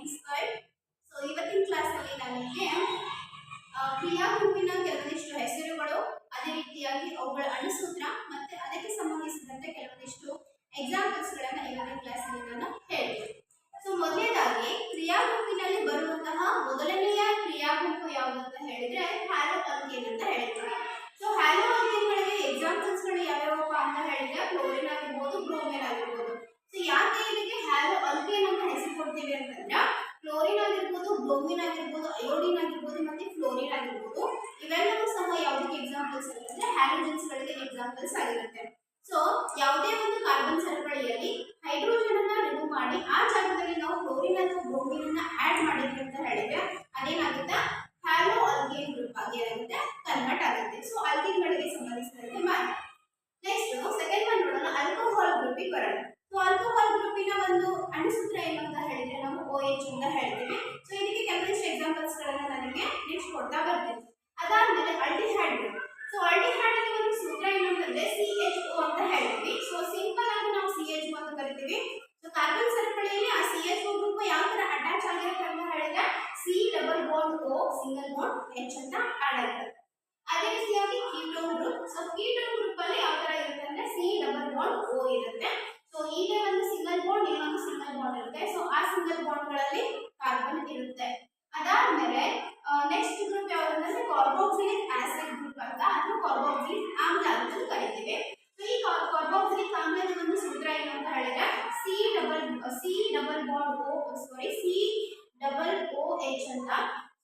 Science world. So ಇವತ್ತಿನ ಕ್ಲಾಸಲ್ಲಿ ನಾನು ನಿಮಗೆ ಕ್ರಿಯಾ ಗುಂಪಿನ ಕೆಲವೊಂದಿಷ್ಟು ಹೆಸರುಗಳು, ಅದೇ ರೀತಿಯಾಗಿ ಅವುಗಳ ಅಣುಸೂತ್ರ ಮತ್ತೆ ಅದಕ್ಕೆ ಸಂಬಂಧಿಸಿದಂತೆ ಕೆಲವೊಂದಿಷ್ಟು ಎಕ್ಸಾಂಪಲ್ಸ್ಗಳನ್ನು ಇವತ್ತಿನ ಕ್ಲಾಸಲ್ಲಿ ನಾನು ಹೇಳ್ತೀನಿ. ಸೊ ಮೊದಲನೇದಾಗಿ ಕ್ರಿಯಾ ಗುಂಪಿನಲ್ಲಿ ಬರುವಂತಹ ಮೊದಲನೆಯ ಕ್ರಿಯಾ ಗುಂಪು ಯಾವುದು ಅಂತ ಹೇಳಿದ್ರೆ ಹ್ಯಾಲೋ ಅಲ್ಕೇನ್ ಅಂತ ಹೇಳ್ತೀವಿ. ಸೊ ಹ್ಯಾಲೋ ಅಲ್ಕೇನ್ಗಳಿಗೆ ಎಕ್ಸಾಂಪಲ್ಸ್ಗಳು ಯಾವ್ಯಾವಪ್ಪ ಅಂತ ಹೇಳಿದ್ರೆ ಕ್ಲೋರಿನ್ ಆಗಿರ್ಬೋದು, ಬ್ರೋಮಿನ್ ಆಗಿರ್ಬೋದು. ಸೊ ಯಾಕೆ ಇದಕ್ಕೆ ಹ್ಯಾಲೋ ಅಲ್ಕೇನ್ ಅಂತ ಹೆಸರು ಕೊಡ್ತೀವಿ ಅಂತಂದ್ರೆ ಕ್ಲೋರಿನ್ ಆಗಿರ್ಬೋದು, ಬ್ರೋಮಿನ್ ಆಗಿರ್ಬೋದು, ಅಯೋಡಿನ್ ಆಗಿರ್ಬೋದು ಮತ್ತೆ ಫ್ಲೋರಿನ್ ಆಗಿರ್ಬೋದು ಇವೆಲ್ಲವೂ ಸಹ ಯಾವುದಕ್ಕೆ ಎಕ್ಸಾಂಪಲ್ಸ್ ಅಂತಂದ್ರೆ ಹ್ಯಾಲೋಜನ್ಸ್ ಗಳಿಗೆ ಎಕ್ಸಾಂಪಲ್ಸ್ ಆಗಿರುತ್ತೆ. ಸೊ ಯಾವುದೇ ಒಂದು ಕಾರ್ಬನ್ ಸರಪಳಿಯಲ್ಲಿ ಹೈಡ್ರೋಜನ್ ಅನ್ನ ರಿಮೂವ್ ಮಾಡಿ ಆ ಜಾಗದಲ್ಲಿ ನಾವು ಕ್ಲೋರಿನ್ ಅಥವಾ ಬ್ರೋಮಿನ್ ಅನ್ನ ಆಡ್ ಮಾಡಿದ್ವಿ ಅಂತ ಹೇಳಿದ್ರೆ ಅದೇನಾಗುತ್ತೆ, ಹ್ಯಾಲೋ ಅಲ್ಕೇನ್ ಗ್ರೂಪ್ ಆಗಿ ಏನಾಗುತ್ತೆ, ಕನ್ವರ್ಟ್ ಆಗುತ್ತೆ. ಸೊ ಅಲ್ಕೇನ್ ಗಳಿಗೆ ಸಂಬಂಧಿಸಿದಂತೆ ಮಾಡಿ. ನೆಕ್ಸ್ಟ್ ಸೆಕೆಂಡ್ ಒನ್ ನೋಡೋಣ, ಆಲ್ಕೋಹಾಲ್ ಗ್ರೂಪಿಗೆ ಬರೋಣ. ಸೊ ಆಲ್ಕೋಹಾಲ್ ಗ್ರೂಪಿನ ಒಂದು ಅಣುಸೂತ್ರ ಏನು ಅಂತ ಹೇಳಿದ್ರೆ ನಾವು OH ಅಂತ ಹೇಳ್ತೀವಿ. ಸೊ ಇದಕ್ಕೆ ಕೆಲವೊಂದಿಷ್ಟು ಎಕ್ಸಾಂಪಲ್ಸ್ ಗಳನ್ನ ನನಗೆ ನೆಕ್ಸ್ಟ್ ಕೊಡ್ತಾ ಬರ್ತೀನಿ. ಅದಾದ್ಮೇಲೆ ಅಲ್ಡಿಹೈಡ್ ಗ್ರೂಪ್. ಸೊ ಅಲ್ಡಿಹೈಡ್ ಗೆ ಒಂದು ಸೂತ್ರ ಏನು ಅಂತಂದ್ರೆ CHO ಅಂತ ಹೇಳ್ತೀವಿ. ಸೊ ಸಿಂಪಲ್ ಆಗಿ ನಾವು CHO ಅಂತ ಕರಿತೀವಿ. ಸೊ ಕಾರ್ಬನ್ ಸರಪಳಿಯಲ್ಲಿ ಆ CHO ಗ್ರೂಪ್ ಯಾವ ತರ ಅಟ್ಯಾಚ್ ಆಗಿರುತ್ತೆ ಅಂತ ಹೇಳಿದ್ರೆ C double bond O single bond H ಅಂತ ಆಡ್ ಆಗುತ್ತೆ. ಅದೇ ರೀತಿಯಾಗಿ ketone group. So ketone group ಅಲ್ಲಿ ಯಾವ ತರ ಇರುತ್ತೆ ಅಂದ್ರೆ C ಡಬಲ್ ಬಾಂಡ್ O ಇರುತ್ತೆ. ಸೊ ಇಲ್ಲಿ ಒಂದು ಸಿಂಗಲ್ ಬಾಂಡ್, ಇನ್ನೊಂದು ಸಿಂಗಲ್ ಬಾಂಡ್ ಇರುತ್ತೆ. ಸೊ ಆ ಸಿಂಗಲ್ ಬಾಂಡ್ ಗಳಲ್ಲಿ ಕಾರ್ಬನ್ ಇರುತ್ತೆ. ಅದಾದ್ಮೇಲೆ ನೆಕ್ಸ್ಟ್ ಗ್ರೂಪ್ ಯಾವುದು ಅಂದ್ರೆ ಕಾರ್ಬಾಕ್ಸಿಲಿಕ್ ಆಸಿಡ್ ಗ್ರೂಪ್ ಅಂತ ಅಥವಾ ಕಾರ್ಬಾಕ್ಸಿಲಿಕ್ ಆಮ್ಲ ಅಂತ ಕರಿತೀವಿ. ಸೊ ಈ ಕಾರ್ಬಾಕ್ಸಿಲಿಕ್ ಆಮ್ಲದ ಒಂದು ಸೂತ್ರ ಏನು ಅಂತ ಹೇಳಿದ್ರೆ C ಡಬಲ್ ಬಾಂಡ್ OH ಅಂತ.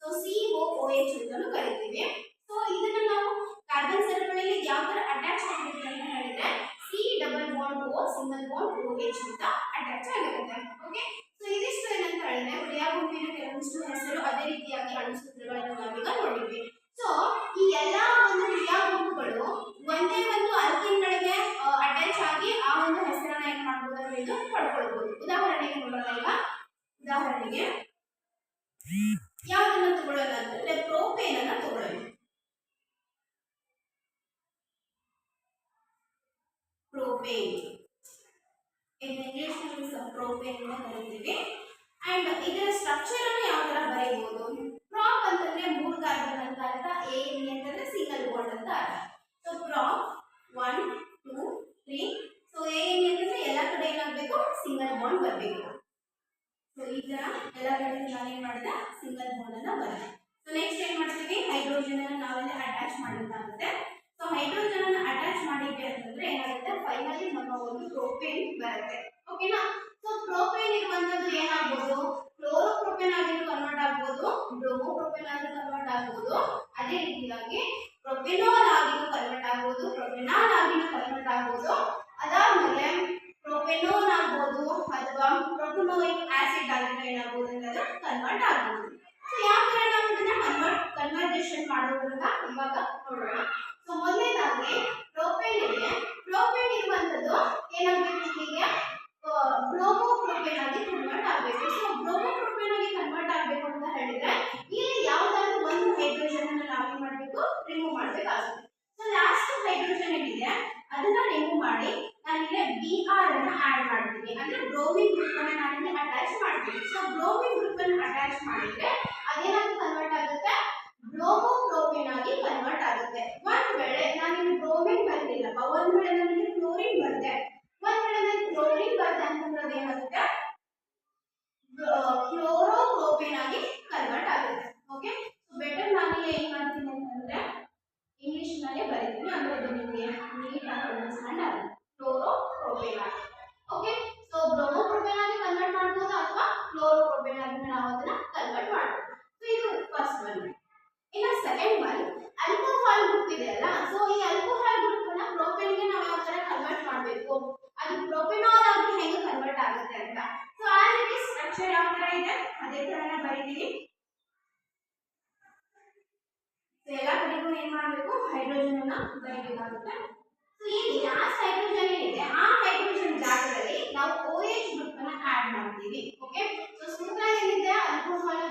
ಸೊ COOH ಅಂತಾನು ಕರಿತೀವಿ. ಸೊ ಇದನ್ನ ನಾವು ಕಾರ್ಬನ್ ಸರಪಳಿಯಲ್ಲಿ ಯಾವ ತರ ಅಟ್ಯಾಚ್ ಆಗಿರುತ್ತೆ ಅಂತ ಹೇಳಿದ್ರೆ C double bond O single bond OH ಅಂತ ಅಟ್ಯಾಚ್ ಆಗಿರುತ್ತೆ. ಓಕೆ, ಸೊ ಇದಿಷ್ಟು ಏನಂತ ಹೇಳಿದ್ರೆ ಕ್ರಿಯಾ ಗುಂಪಿನ ಕೆಲವೊಂದಿಷ್ಟು ಹೆಸರು, ಅದೇ ರೀತಿಯಾಗಿ ಅಣುಸೂತ್ರಗಳನ್ನು ನಾವೀಗ ನೋಡಿದ್ವಿ. ಸೊ ಈ ಎಲ್ಲಾ ಒಂದು ಕ್ರಿಯಾ ಗುಂಪುಗಳು ಒಂದೇ ಒಂದು ಅಲ್ಕೇನ್ಗಳಿಗೆ ಅಟ್ಯಾಚ್ ಆಗಿ ಆ ಒಂದು ಹೆಸರನ್ನ ಏನ್ ಮಾಡಬಹುದು ಅಂದ್ರೆ ಇದು ಪಡ್ಕೊಳ್ಬಹುದು. ಉದಾಹರಣೆಗೆ ನೋಡೋಣ. ಈಗ ಉದಾಹರಣೆಗೆ ಯಾವ್ದನ್ನ ತಗೊಳ್ಳೋಣ ಅಂತಂದ್ರೆ ಪ್ರೋಪೇನ್ ಅನ್ನ ತಗೊಳ್ಳೋಣ. Propane in English is propane ಅಂತ ಕರೀತೀವಿ. ಅಂಡ್ ಇದರ ಸ್ಟ್ರಕ್ಚರ್ ಅನ್ನು ಯಾವ ತರ ಬರೆಯಬಹುದು? ಪ್ರಾಪ್ ಅಂತಂದ್ರೆ 3 ಕಾರ್ಬನ್ ಅಂತ ಅರ್ಥ, AN ಅಂತಂದ್ರೆ ಸಿಂಗಲ್ ಬಾಂಡ್ ಅಂತ ಅರ್ಥ. So prop 1 2 3. ಸೊ AN ಅಂತಂದ್ರೆ ಎಲ್ಲ ಕಡೆ ಏನಾಗಬೇಕು, ಸಿಂಗಲ್ ಬಾಂಡ್ ಬರಬೇಕು. ಸೊ ಈ ತರ ಎಲ್ಲ ಕಡೆ ನಾನು ಏನ್ ಮಾಡಿದೆ, ಸಿಂಗಲ್ ಬಾಂಡ್ ಅನ್ನ ಬರೆದೆ. ಸೊ ನೆಕ್ಸ್ಟ್ ಏನ್ ಮಾಡ್ತೀವಿ, ಹೈಡ್ರೋಜನ್ ಅನ್ನು ನಾವೆಲ್ಲ ಅಟ್ಯಾಚ್ ಮಾಡಬೇಕಾಗುತ್ತೆ. ಸೊ ಹೈಡ್ರೋಜನ್ ಅನ್ನು ಅಟ್ಯಾಚ್ ಮಾಡಿದ್ವಿ ಅಂತಂದ್ರೆ ಏನಾಗುತ್ತೆ, ಫೈನಲಿ ನಮ್ಮ ಒಂದು ಪ್ರೋಪೇನ್ ಬರುತ್ತೆ. ಓಕೆನಾ? ಸೊ ಪ್ರೋಪೇನ್ ಇರುವಂತದ್ದು ಏನಾಗಬಹುದು, ಕ್ಲೋರೋಪ್ರೋಪೇನ್ ಆಗಿ ಕನ್ವರ್ಟ್ ಆಗಬಹುದು, ಬ್ರೋಮೋಪ್ರೋಪೇನ್ ಆಗಿ ಕನ್ವರ್ಟ್ ಆಗಬಹುದು, ಅದೇ ರೀತಿಯಾಗಿ ಪ್ರೊಪೆನಾಲ್ ಆಗಿ ಕನ್ವರ್ಟ್ ಆಗಬಹುದು, ಪ್ರೊಪೆನಾಲ್ ಆಗಿ ಕನ್ವರ್ಟ್ ಆಗಬಹುದು. ಅದಾದ್ಮೇಲೆ ಪ್ರೊಪೆನೋನ್ ಆಗಬಹುದು ಅಥವಾ ಪ್ರೊಪೆನೋಯಿಕ್ ಆಸಿಡ್ ಆಗಿ ಏನಾಗಬಹುದು ಅಂದ್ರೆ ಕನ್ವರ್ಟ್ ಆಗಬಹುದು. ಸೊ ಯಾವ ತರ ನಾವು ಇದನ್ನ ಕನ್ವರ್ಜೇಷನ್ ಮಾಡೋದು ಅಂತ ಇವಾಗ ನೋಡೋಣ. ಸೊ ಮೊದಲನೇದಾಗಿ ಪ್ರೋಪೇನ್ ಇರುವಂತದ್ದು ಏನಾಗಬೇಕು, ಹೀಗೆ ಬ್ರೋಮೋಪ್ರೋಪೇನ್ ಆಗಿ ಕನ್ವರ್ಟ್ ಆಗಬೇಕು. ಸೊ ಬ್ರೋಮೋಪ್ರೋಪೇನ್ ಆಗಿ ಕನ್ವರ್ಟ್ ಆಗಬೇಕು ಅಂತ ಹೇಳಿದ್ರೆ ಇಲ್ಲಿ ಯಾವ್ದಾದ್ರು ಒಂದು ಹೈಡ್ರೋಜನ್ ಅನ್ನು ನಾವೇನ್ ಮಾಡಬೇಕು, ರಿಮೂವ್ ಮಾಡಬೇಕಾಗುತ್ತೆ. ಸೊ ಲಾಸ್ಟ್ ಹೈಡ್ರೋಜನ್ ಏನಿದೆ ಅದನ್ನ ರಿಮೂವ್ ಮಾಡಿ ನಾನಿಲ್ಲಿ Br ಅನ್ನು ಆಡ್ ಮಾಡ್ತೀನಿ, ಅಂದ್ರೆ ಬ್ರೋಮಿನ್ ಗ್ರೂಪ್ ಅನ್ನು ನಾನಿಲ್ಲಿ ಅಟ್ಯಾಚ್ ಮಾಡ್ತೀನಿ. ಸೊ ಬ್ರೋಮಿನ್ ಗ್ರೂಪ್ ಅನ್ನು ಅಟ್ಯಾಚ್ ಮಾಡಿದ್ರೆ ಅದೇನಾಗಿ ಕನ್ವರ್ಟ್ ಆಗುತ್ತೆ, ಬ್ರೋಮೋಪ್ರೋಪೇನ್ ಆಗಿ ಕನ್ವರ್ಟ್ ಆಗುತ್ತೆ. ಒಂದ್ ವೇಳೆ ನಾನಿಲ್ಲಿ ಬ್ರೋಮಿನ್ ಬರ್ಲಿಲ್ಲಪ್ಪ, ಒಂದ್ ವೇಳೆ ನನಗೆ ಕ್ಲೋರಿನ್ ಬರ್ದೆ, ಒಂದ್ ವೇಳೆ ನನಗೆ ಕ್ಲೋರಿನ್ ಬರ್ದೆ ಅಂತಂದ್ರೆ ಏನಾಗುತ್ತೆ, ಕ್ಲೋರೋಪ್ರೋಪೇನ್ ಆಗಿ ಕನ್ವರ್ಟ್ ಆಗುತ್ತೆ. ಓಕೆ, ಸೊ ಬೆಟರ್ ನಾನಿಲ್ಲಿ ಏನ್ ಮಾಡ್ತೀನಿ ಅಂತಂದ್ರೆ ಇಂಗ್ಲಿಷ್ ನಲ್ಲಿ ಬರೀತೀನಿ, ಅಂದ್ರೆ ಅದು ನಿಮಗೆ ನೀಟ್ ಆಗಿ ಅಂಡರ್ಸ್ಟ್ಯಾಂಡ್ ಆಗುತ್ತೆ. ಕ್ಲೋರೋಪ್ರೋಪೇನ್ ಆಗಿ. ಓಕೆ, ಸೊ ಬ್ರೋಮೋಪ್ರೋಪೇನ್ ಆಗಿ ಕನ್ವರ್ಟ್ ಮಾಡಬಹುದು ಅಥವಾ ಕ್ಲೋರೋಪ್ರೋಪೇನ್ ಆಗಿ ನಾವು ಅದನ್ನ ಕನ್ವರ್ಟ್ ಮಾಡಬಹುದು. ಸೊ ಇದು ಫಸ್ಟ್ ಒನ್. ಇನ್ನು ಸೆಕೆಂಡ್ ಒನ್ ಆಲ್ಕೋಹಾಲ್ ಗ್ರೂಪ್ ಇದೆ ಅಲ್ಲ. ಸೊ ಈ ಆಲ್ಕೋಹಾಲ್ ಗ್ರೂಪ್ ಅನ್ನ ಪ್ರೋಪೇನ್ ಗೆ ನಾವು ಯಾವ ತರ ಕನ್ವರ್ಟ್ ಮಾಡಬೇಕು, ಅದು ಪ್ರೊಪೆನಾಲ್ ಆಗಿ ಹೇಗೆ ಕನ್ವರ್ಟ್ ಆಗುತ್ತೆ ಅಂತ. ಸೊ ಆ ರೀತಿ ಸ್ಟ್ರಕ್ಚರ್ ಯಾವ ತರ ಇದೆ ಅದೇ ತರ ಬರೀತೀವಿ. ಸೊ ಎಲ್ಲ ಕಡೆಗೂ ಏನ್ ಮಾಡಬೇಕು, ಹೈಡ್ರೋಜನ್ ಅನ್ನ ಬರೀಬೇಕಾಗುತ್ತೆ. ಸೊ ಇಲ್ಲಿ ಲಾಸ್ಟ್ ಹೈಡ್ರೋಜನ್ ಏನಿದೆ ಆ ಹೈಡ್ರೋಜನ್ ಜಾಗದಲ್ಲಿ ನಾವು OH ಗ್ರೂಪ್ ಅನ್ನ ಆಡ್ ಮಾಡ್ತೀವಿ. ಓಕೆ, ಸೊ ಸೂತ್ರ ಏನಿದೆ ಆಲ್ಕೋಹಾಲ್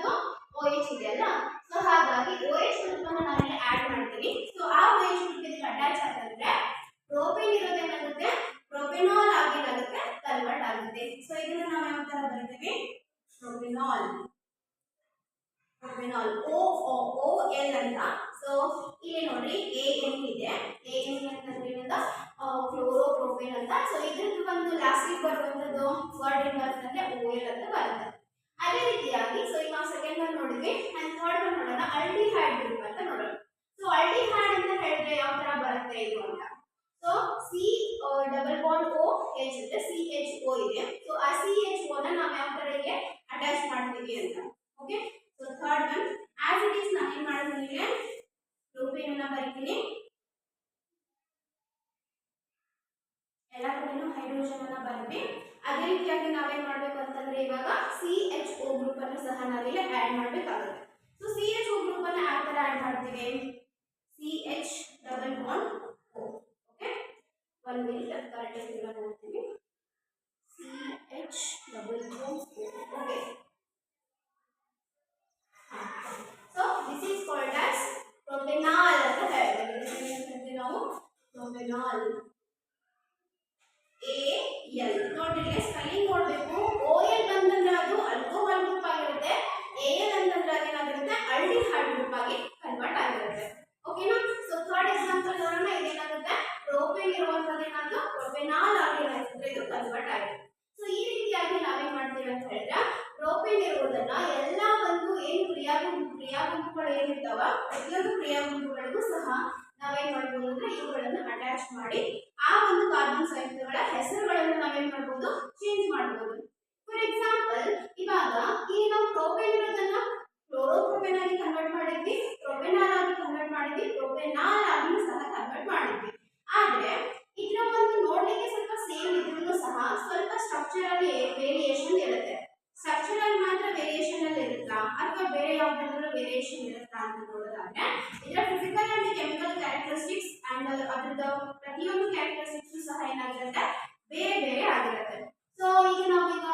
OH ಇದೆ ಅಲ್ಲ. ಸೊ ಹಾಗಾಗಿ OH ಗ್ರೂಪ್ ಅನ್ನು ನಾವು ಇಲ್ಲಿ ಆಡ್ ಮಾಡ್ತೀವಿ. ಸೊ ಆ OH ಗ್ರೂಪ್ ಇದಕ್ಕೆ ಅಟ್ಯಾಚ್ ಆಗಿದ್ರೆ ಪ್ರೋಪೇನ್ ಇರೋದೇನಾಗುತ್ತೆ, ಪ್ರೊಪೆನಾಲ್ ಆಗಿ ಏನಾಗುತ್ತೆ, ಕನ್ವರ್ಟ್ ಆಗುತ್ತೆ. ಸೊ ಇದನ್ನ ನಾವು ಯಾವ ತರ ಬರೀತೀವಿ, ಪ್ರೊಪೆನಾಲ್ ಪ್ರೊಪೆನಾಲ್ ಓ ಓ ಎಲ್ ಅಂತ. ಸೊ ಇಲ್ಲಿ ನೋಡಿ ಎ ಎನ್ ಇದೆ, ಎ ಎನ್ ಅಂತಂದ್ರೆ ಏನಂತ ಕ್ಲೋರೋಪ್ರೋಪೇನ್ ಅಂತ. ಸೊ ಇದ್ರದ್ದು ಒಂದು ಲಾಸ್ಟಿಗೆ ಬರುವಂತದ್ದು ವರ್ಡ್ ಏನ್ ಬರುತ್ತೆ ಓ ಎಲ್ ಅಂತ ಬರುತ್ತೆ. ಅದೇ ರೀತಿಯಾಗಿ ಸೊ ಈಗ ನಾವು ಸೆಕೆಂಡ್ ಒನ್ ನೋಡಿದ್ವಿ ಅಂಡ್ ಥರ್ಡ್ ಒನ್ ನೋಡೋಣ ಅಲ್ಡಿಹೈಡ್ ಗ್ರೂಪ್ ಅಂತ ನೋಡೋಣ. ಸೊ ಅಲ್ಡಿಹೈಡ್ ಅಂತ ಹೇಳಿದ್ರೆ ಯಾವ ತರ ಬರುತ್ತೆ ಇದು ಅಂತ. So C double bond O H ಇದೆ, ಸಿ ಎಚ್ ಓ ಇದೆ. ಸೊ ಆ ಸಿ ಎಚ್ ಓ ನ ನಾವು ಯಾವ ತರ ಇಲ್ಲಿ ಅಟ್ಯಾಚ್ ಮಾಡ್ತೀವಿ ಅಂತ. Okay, so third one as it is ನಾನು ಏನ್ ಮಾಡ್ತೀನಿ ಪ್ರೊಪೇನ್ ಅನ್ನ ಬರೀತೀನಿ, ಎಲ್ಲ ಕಡೆನೂ ಹೈಡ್ರೋಜನ್ ಅನ್ನ ಬರ್ತೀವಿ. ಅದೇ ರೀತಿಯಾಗಿ ನಾವೇನ್ ಮಾಡ್ಬೇಕು ಅಂತಂದ್ರೆ ಇವಾಗ ಸಿ ಎಚ್ ಓ ಗ್ರೂಪ್ ಅನ್ನು ಸಹ ನಾವಿಲ್ಲಿ ಆಡ್ ಮಾಡ್ಬೇಕಾಗುತ್ತೆ. So C H O group ಅನ್ನ ಯಾವ ತರ ಆಡ್ ಮಾಡ್ತೀವಿ, C H double bond O. Okay, 1 minute correct ಆಗಿ ನೋಡ್ತೀವಿ. C H double bond O. Okay, so this is called as propenal ಅಂತ ಹೇಳ್ತೀವಿ ನಾವು. ಪ್ರೊಪೆನಾಲ್ ಎ ಎಲ್ ನೋಡಿ, ಸ್ಪೆಲ್ಲಿಂಗ್ ನೋಡಬೇಕು. ಓ ಎಲ್ ಅಂತಂದ್ರೆ ಅದು ಆಲ್ಕೋಹಾಲ್ ಗ್ರೂಪ್ ಆಗಿರುತ್ತೆ, ಎ ಎಲ್ ಅಂತಂದ್ರೆ ಅದೇನಾಗಿರುತ್ತೆ ಆಲ್ಡಿಹೈಡ್ ಗ್ರೂಪ್ ಆಗಿ ಕನ್ವರ್ಟ್ ಆಗಿರುತ್ತೆ. ಓಕೆನಾ. ಸೊ ಥರ್ಡ್ ಎಕ್ಸಾಂಪಲ್ ನೋಡೋಣ. ಇದೇನಾಗುತ್ತೆ ಪ್ರೋಪೇನ್ ಇರುವಂತದ್ದು ಏನಾದ್ರು ಪ್ರೊಪೆನಾಲ್ ಆಗಿ ಇದು ಕನ್ವರ್ಟ್ ಆಗುತ್ತೆ. ಸೊ ಈ ರೀತಿಯಾಗಿ ನಾವೇನ್ ಮಾಡ್ತೀವಿ ಅಂತ ಹೇಳಿದ್ರೆ ಪ್ರೋಪೇನ್ ಇರುವುದನ್ನ ಎಲ್ಲ ಒಂದು ಏನು ಕ್ರಿಯಾಗುಂಪುಗಳು ಏನಿರ್ತಾವ ಪ್ರತಿಯೊಂದು ಕ್ರಿಯಾಗುಂಪುಗಳಿಗೂ ಸಹ ನಾವೇನ್ ಮಾಡ್ಬೋದು ಅಂದ್ರೆ ಇವುಗಳನ್ನು ಅಟ್ಯಾಚ್ ಮಾಡಿ ಆ ಒಂದು ಕಾರ್ಬನ್ ಸಂಯುಕ್ತಗಳ ಹೆಸರುಗಳನ್ನು ನಾವೇನ್ ಮಾಡಬಹುದು ಚೇಂಜ್ ಮಾಡಬಹುದು. ಫಾರ್ ಎಕ್ಸಾಂಪಲ್ ಇವಾಗ ಈಗ ನಾವು ಪ್ರೋಪೇನ್ ಇರೋದನ್ನ ಕ್ಲೋರೋಪ್ರೋಪೇನ್ ಆಗಿ ಕನ್ವರ್ಟ್ ಮಾಡಿದ್ವಿ, ಪ್ರೊಪೆನಾಲ್ ಆಗಿ ಕನ್ವರ್ಟ್ ಮಾಡಿದ್ವಿ, ಪ್ರೊಪೆನಾಲ್ ಆಗಿ ಸಹ ಕನ್ವರ್ಟ್ ಮಾಡಿದ್ವಿ. ಆದ್ರೆ ಇದರ ಒಂದು ನೋಡ್ಲಿಕ್ಕೆ ಸ್ವಲ್ಪ ಸೇಮ್ ಇದ್ರೂ ಸಹ ಸ್ವಲ್ಪ ಸ್ಟ್ರಕ್ಚರಲ್ ವೇರಿಯೇಷನ್ ಇರುತ್ತೆ. ಸ್ಟ್ರಕ್ಚರಲ್ ಮಾತ್ರ ವೇರಿಯೇಷನ್ ಅಲ್ಲಿ ಇರುತ್ತಾ ಅಥವಾ ಬೇರೆ ಯಾವ್ದಾದ್ರು ವೇರಿಯೇಷನ್ ಇರುತ್ತಾ ಅಂತ ನೋಡೋದಾದ್ರೆ ಇದರ physical and chemical characteristics and ಅದರದ ಪ್ರತಿಯೊಂದು ಕ್ಯಾರೆಕ್ಟರಿಸ್ಟಿಕ್ಸ್ ಸಹ ಏನಾಗಿರುತ್ತೆ ಬೇರೆ ಬೇರೆ ಆಗಿರುತ್ತೆ. ಸೊ ಈಗ ನಾವೀಗ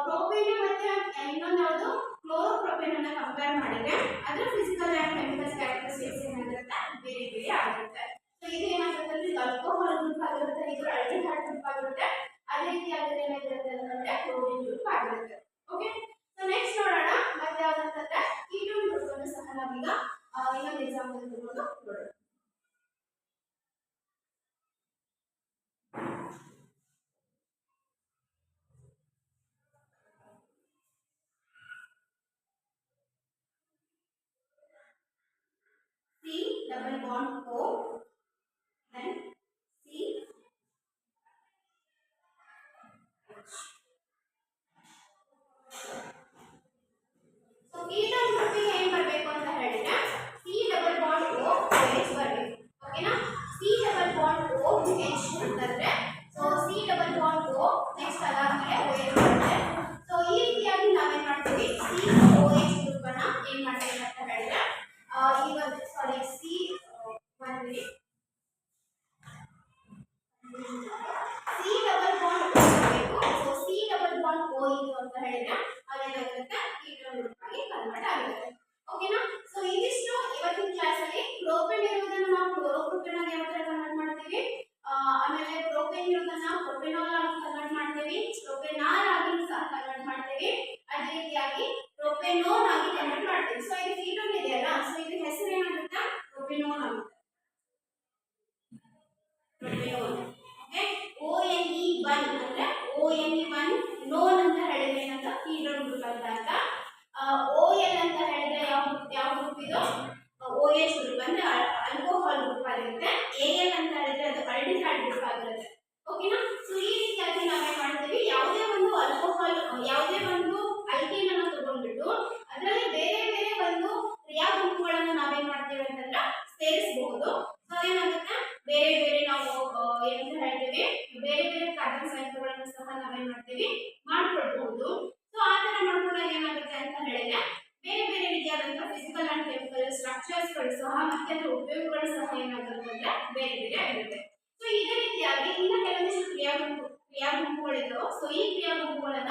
ಪ್ರೋಪೇನ್ ಮತ್ತೆ ಇನ್ನೊಂದು ಯಾವುದು ಕ್ಲೋರೋಪ್ರೋಪೇನ್ ಅನ್ನ ಕಂಪೇರ್ ಮಾಡಿದ್ರೆ ಅದರ ಫಿಸಿಕಲ್ ಅಂಡ್ ಕೆಮಿಕಲ್ ಕ್ಯಾರೆಕ್ಟರಿಸ್ಟಿಕ್ಸ್ ಏನಾಗಿರುತ್ತೆ ಬೇರೆ ಬೇರೆ ಆಗಿರುತ್ತೆ. ಸೊ ಇದು ಏನಾಗುತ್ತೆ ಅಂದ್ರೆ ಆಲ್ಕೋಹಾಲ್ ಗ್ರೂಪ್ ಆಗಿರುತ್ತೆ, ಇದು ಆಲ್ಡಿಹೈಡ್ ಗ್ರೂಪ್ ಆಗಿರುತ್ತೆ. ಅದೇ ರೀತಿಯಾಗಿ ಏನಾಗಿರುತ್ತೆ ಅಂತಂದ್ರೆ ಕ್ಲೋರಿನ್ ಗ್ರೂಪ್ ಆಗಿರುತ್ತೆ. ಓಕೆ, ಸೊ ನೆಕ್ಸ್ಟ್ ನೋಡೋಣ ಮತ್ತೆ ಯಾವ್ದಂತಂದ್ರೆ ಕೀಟೋನ್ ಗ್ರೂಪ್ ಅನ್ನು ಸಹ ನಾವೀಗ ಇನ್ನೊಂದು ಎಕ್ಸಾಂಪಲ್ ತಗೊಂಡು ನೋಡೋಣ. C double bond O, then C H. So ketone group ಗೆ ಏನು ಬರಬೇಕು ಅಂತ ಹೇಳಿದ್ರೆ C double bond O H ಬರಬೇಕು. ಓಕೆನಾ. C double bond O H ಅಂತಂದ್ರೆ so C double bond O next ಅದಾದ್ಮೇಲೆ OH ಬರುತ್ತೆ. ಸೊ ಈ ರೀತಿಯಾಗಿ ನಾವೇನ್ ಮಾಡ್ತೀವಿ COH ಗ್ರೂಪ್ ಅನ್ನ ಏನ್ ಮಾಡ್ತೀವಿ ಅಂತ ಹೇಳಿದ್ರೆ ಈ ಒಂದು ಸಾರಿ one minute. C double bond O ಬರಬೇಕು. So C double bond O ಇದು ಅಂತ ಹೇಳಿದ್ರೆ ಅದೇನಾಗುತ್ತೆ ಕೀಟೋನ್ ಗ್ರೂಪ್ ಆಗಿ ಕನ್ವರ್ಟ್ ಆಗುತ್ತೆ. ಓಕೆನಾ. ಸೊ ಇದಿಷ್ಟು ಇವತ್ತಿನ ಕ್ಲಾಸ್ ಅಲ್ಲಿ ಪ್ರೋಪೇನ್ ಇರುವುದನ್ನು ನಾವು ಕ್ಲೋರೋಪ್ರೋಪೇನ್ ಆಗಿ ಯಾವ ತರ ಕನ್ವರ್ಟ್ ಮಾಡ್ತೀವಿ, ಆಮೇಲೆ ಪ್ರೋಪೇನ್ ಇರುವುದನ್ನ ಪ್ರೊಪೆನಾಲ್ ಆಗಿ ಕನ್ವರ್ಟ್ ಮಾಡ್ತೀವಿ, ಪ್ರೊಪೆನಾಲ್ ಆಗಿ ಸಹ ಕನ್ವರ್ಟ್ ಮಾಡ್ತೀವಿ, ಅದೇ ರೀತಿಯಾಗಿ ಪ್ರೊಪೆನೋನ್ ಆಗಿ ಕನ್ವರ್ಟ್ ಮಾಡ್ತೀವಿ. ಸೊ ಇದು ಕೀಟೋನ್ ಇದೆಯಲ್ಲ, ಸೊ ಇದ್ರ ಹೆಸರು ಏನಾಗುತ್ತೆ ಪ್ರೊಪೆನೋನ್ ಆಗುತ್ತೆ. ಪ್ರೊಪೆನೋನ್. ಓಕೆ, ONE1 ಅಂದ್ರೆ ONE1 ನೋನ್ ಅಂತ ಹೇಳಿದ್ರೆ ಏನಂತ ಕೀಟೋನ್ ಗ್ರೂಪ್ ಅಂತ. OL ಅಂತ ಹೇಳಿದ್ರೆ ಯಾವ ಗ್ರೂಪ್ ಇದು OH ಗ್ರೂಪ್ ಅಂದ್ರೆ ಆಲ್ಕೋಹಾಲ್ ಗ್ರೂಪ್ ಆಗಿರುತ್ತೆ. AL ಅಂತ ಹೇಳಿದ್ರೆ ಅದು ಆಲ್ಡಿಹೈಡ್ ಗ್ರೂಪ್ ಆಗಿರುತ್ತೆ. ಓಕೆನಾ. ಸೊ ಈ ರೀತಿಯಾಗಿ ನಾವೇನ್ ಮಾಡ್ತೀವಿ ಯಾವುದೇ ಒಂದು ಆಲ್ಕೋಹಾಲ್ ಯಾವುದೇ ಒಂದು ಅಲ್ಕೇನ್ ಅನ್ನು ತಗೊಂಡ್ಬಿಟ್ಟು ಅದರಲ್ಲಿ ಬೇರೆ ಬೇರೆ ಒಂದು ಕ್ರಿಯಾಗುಂಪುಗಳನ್ನು ನಾವೇನ್ ಮಾಡ್ತೀವಿ ಅಂತಂದ್ರೆ ಸೇರಿಸಬಹುದು. ಸೊ ಅದೇನಾಗುತ್ತೆ ಬೇರೆ ಬೇರೆ ನಾವು ಏನಂತ ಹೇಳ್ತೀವಿ ಬೇರೆ ಬೇರೆ ಕಾರ್ಬನ್ ಸಂಯುಕ್ತಗಳನ್ನು ಸಹ ನಾವೇನ್ ಮಾಡ್ತೀವಿ ಮಾಡ್ಕೊಳ್ಬಹುದು. ಸೊ ಆ ತರ ಮಾಡ್ಕೊಂಡಾಗ ಏನಾಗುತ್ತೆ ಅಂತ ಹೇಳಿದ್ರೆ ಬೇರೆ ಬೇರೆ ರೀತಿಯಾದಂತಹ ಫಿಸಿಕಲ್ ಅಂಡ್ ಕೆಮಿಕಲ್ ಸ್ಟ್ರಕ್ಚರ್ಸ್ ಗಳು ಸಹ ಮತ್ತೆ ಅದರ ಉಪಯೋಗಗಳು ಸಹ ಏನಾಗುತ್ತೆ ಅಂದ್ರೆ ಬೇರೆ ಬೇರೆ ಆಗಿರುತ್ತೆ. ಸೊ ಇದೇ ರೀತಿಯಾಗಿ ಇನ್ನ ಕೆಲವೊಂದಿಷ್ಟು ಕ್ರಿಯಾಗುಂಪುಗಳಿದ್ದಾವೆ. ಸೊ ಈ ಕ್ರಿಯಾಗುಂಪುಗಳನ್ನ